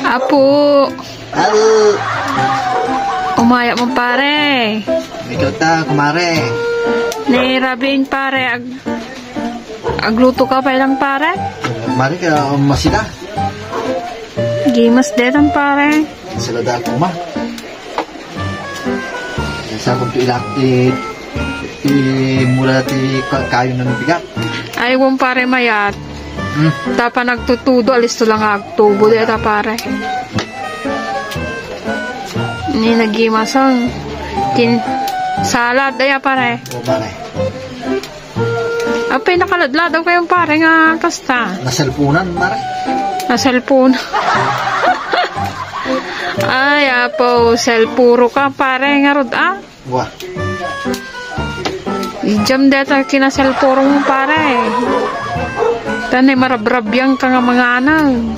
Apo. Halo. Umaya mo pare. Ikaw ta, kumare. Ni Rabing pare. Agluto ka pa lang pare? Kumare ka, masita. Gimas detan pare. Salada ako ma. Sa kong ilakit. Mula ti kayo ng bigat. Ay, wong pare mayat. Tapa nagtutudo, alis to lang agtubo deta pare. Ni nagimasang salad daya pare. O pare. Apay nakaladladaw kayong pare nga kasta. Nasalpunan mare. Naselpon. Ay, apo, selpuro ka pare nga rod ah. Wah. Jam deta kinaselpuro mo pare. Tanay marabrabyang ka nga mga anang.